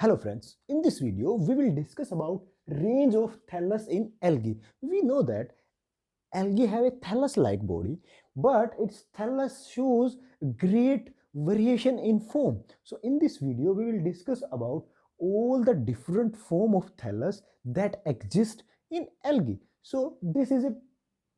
Hello friends, in this video we will discuss about range of thallus in algae. We know that algae have a thallus-like body, but its thallus shows great variation in form. So in this video we will discuss about all the different form of thallus that exist in algae. So this is a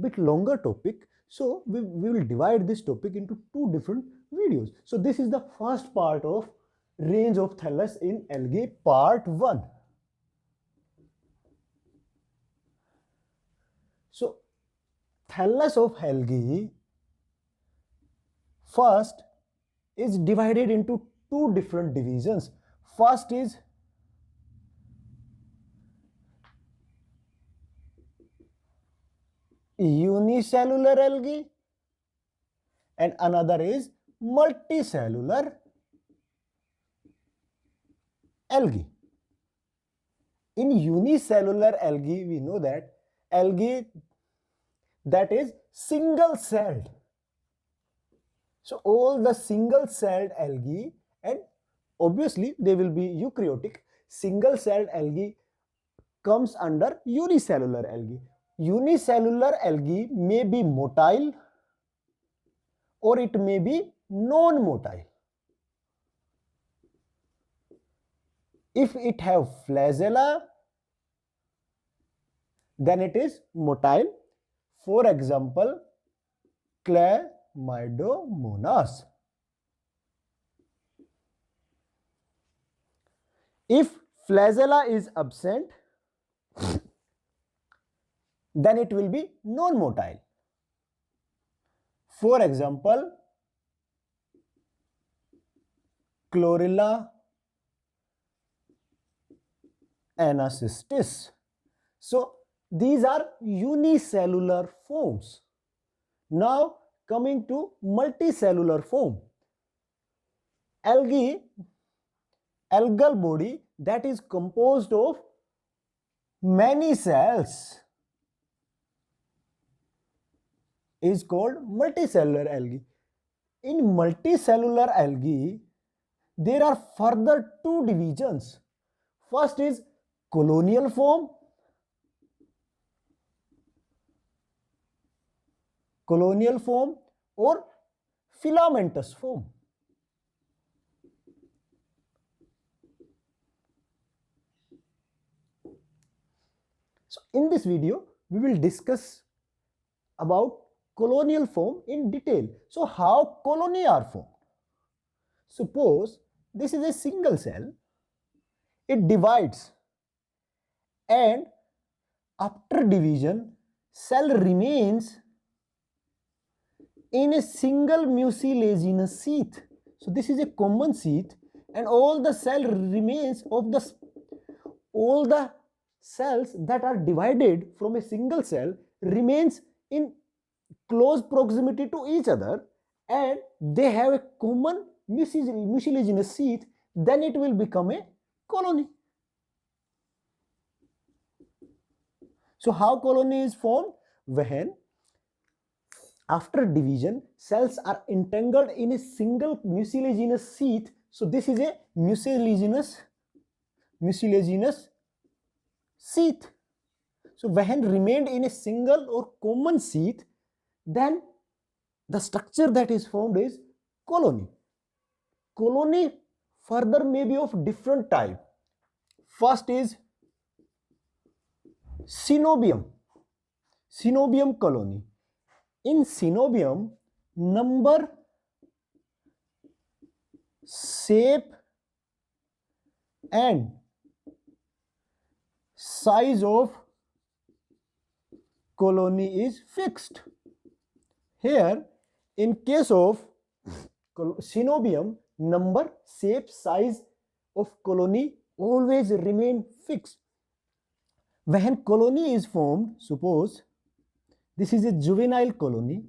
bit longer topic, so we will divide this topic into two different videos. So this is the first part of range of thallus in algae part 1. So thallus of algae first is divided into two different divisions. First is unicellular algae and another is multicellular algae. In unicellular algae, we know that algae that is single-celled. So all the single-celled algae, and obviously they will be eukaryotic, single-celled algae comes under unicellular algae. Unicellular algae may be motile or it may be non-motile. If it have flagella, then it is motile. For example, Chlamydomonas. If flagella is absent, then it will be non-motile. For example, Chlorella anacystis. So these are unicellular forms. Now coming to multicellular form. Algal body that is composed of many cells is called multicellular algae. In multicellular algae, there are further two divisions. First is colonial form, or filamentous form. So in this video, we will discuss about colonial form in detail. So how colony are formed? Suppose this is a single cell, it divides, and after division, cell remains in a single mucilaginous sheath. So this is a common sheath, and all the cell remains of all the cells that are divided from a single cell remains in close proximity to each other, and they have a common mucilaginous sheath. Then it will become a colony. So how colony is formed? When after division, cells are entangled in a single mucilaginous sheath. So this is a mucilaginous sheath. So when remained in a single or common sheath, then the structure that is formed is colony. Colony further may be of different type. First is Coenobium colony. In Coenobium, number, shape and size of colony is fixed. Here, in case of Coenobium, number, shape, size of colony always remain fixed. When colony is formed, suppose this is a juvenile colony,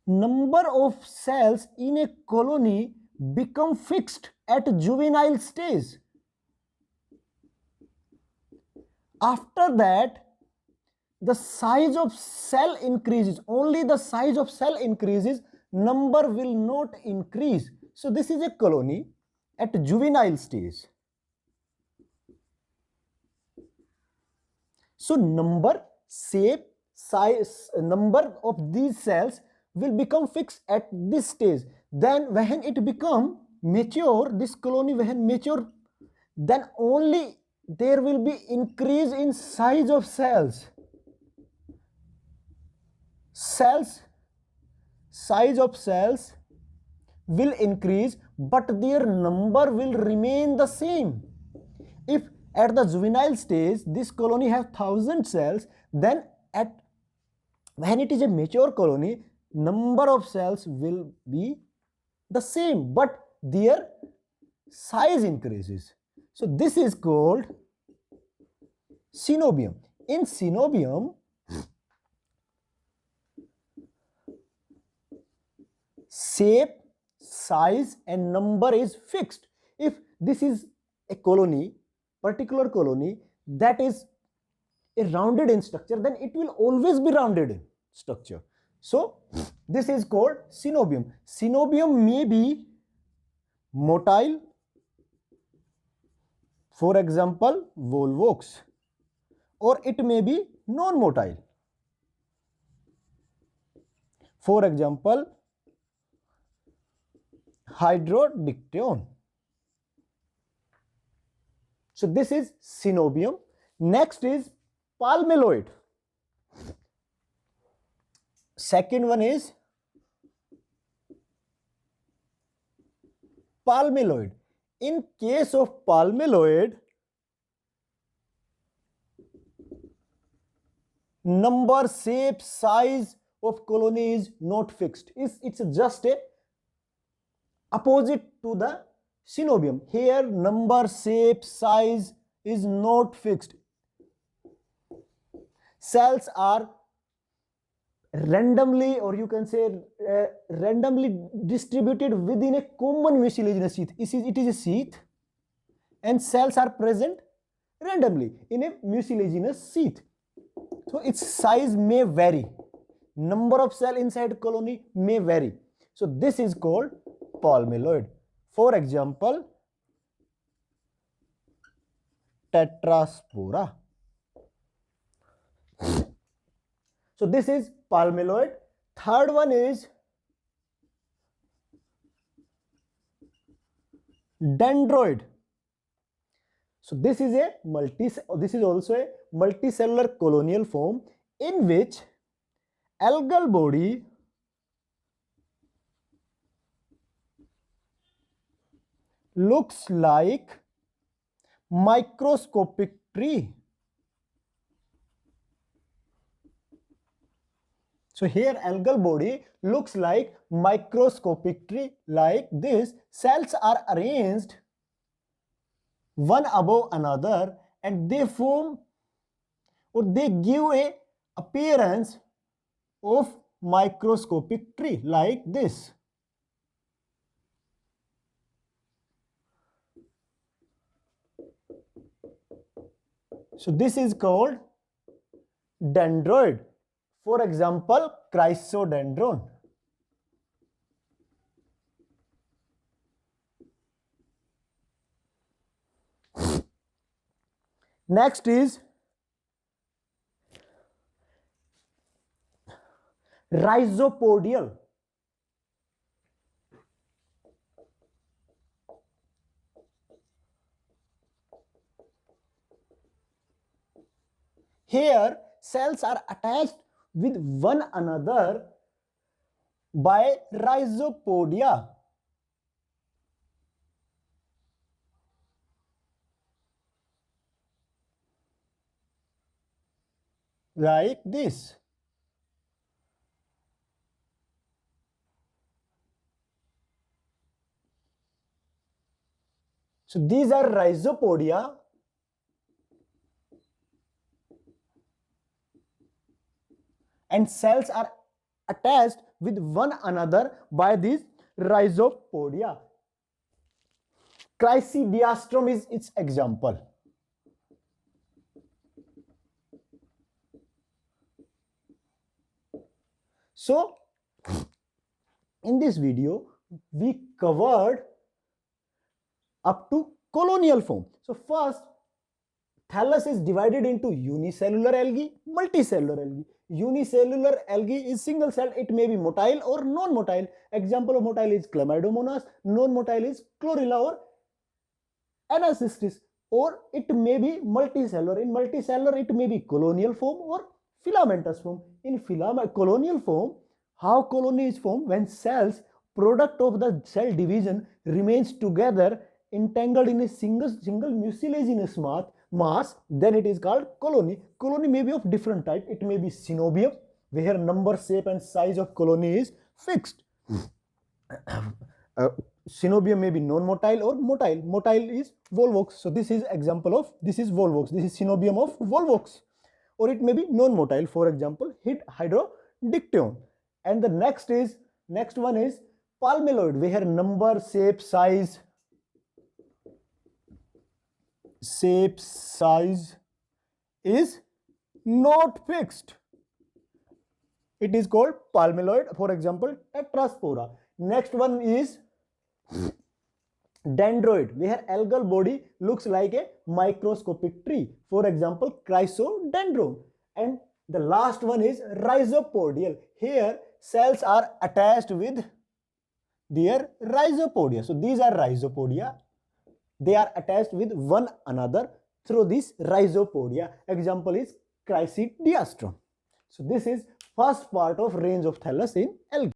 number of cells in a colony become fixed at juvenile stage. After that, the size of cell increases, only the size of cell increases, number will not increase. So this is a colony at juvenile stage. So number, shape, size, number of these cells will become fixed at this stage. Then when it become mature, this colony when mature, then only there will be increase in size of cells. Size of cells will increase, but their number will remain the same. If at the juvenile stage this colony have 1000 cells, then when it is a mature colony, number of cells will be the same, but their size increases. So this is called Coenobium. In Coenobium, shape, size and number is fixed. If this is a colony, particular colony that is a rounded in structure, then it will always be rounded in structure. So this is called Coenobium. Coenobium may be motile, for example volvox, or it may be non-motile, for example hydrodictyon. So this is Coenobium. Next is Palmelloid. Second one is Palmelloid. In case of Palmelloid, number, shape, size of colony is not fixed. It's just a opposite to the Coenobium. Here number, shape, size is not fixed. Cells are randomly, or you can say randomly distributed within a common mucilaginous sheath. It is a sheath and cells are present randomly in a mucilaginous sheath. So its size may vary. Number of cells inside colony may vary. So this is called Palmelloid. For example, Tetraspora. So this is Palmelloid. Third one is Dendroid. So this is also a multicellular colonial form in which algal body looks like microscopic tree. So here algal body looks like microscopic tree like this. Cells are arranged one above another and they form, or they give a appearance of microscopic tree like this. So this is called Dendroid. For example, Chrysodendron. Next is Rhizopodial. Here cells are attached with one another by rhizopodia. Like this. So these are rhizopodia and cells are attached with one another by these rhizopodia. Chrysodiastrum is its example. So in this video we covered up to colonial form. So first, thallus is divided into unicellular algae, multicellular algae. Unicellular algae is single celled. It may be motile or non-motile. Example of motile is Chlamydomonas. Non-motile is Chlorella or Anacystis. Or it may be multicellular. In multicellular, it may be colonial form or filamentous form. In colonial form, how colony is formed? When cells, product of the cell division, remains together entangled in a single mucilaginous mass, then it is called colony. Colony may be of different type. It may be Coenobium, where number, shape and size of colony is fixed. Coenobium may be non-motile or motile. Motile is Volvox. So this is example of, this is Volvox. This is Coenobium of Volvox. Or it may be non-motile, for example, hydrodictyon. And the next one is Palmelloid, where number, shape, size is not fixed. It is called Palmelloid, for example, Tetraspora. Next one is Dendroid, where algal body looks like a microscopic tree, for example, Chrysodendron. And the last one is Rhizopodial. Here cells are attached with their rhizopodia. So these are rhizopodia. They are attached with one another through this rhizopodia. Example is Chrysidiastrum. So this is first part of range of thallus in algae.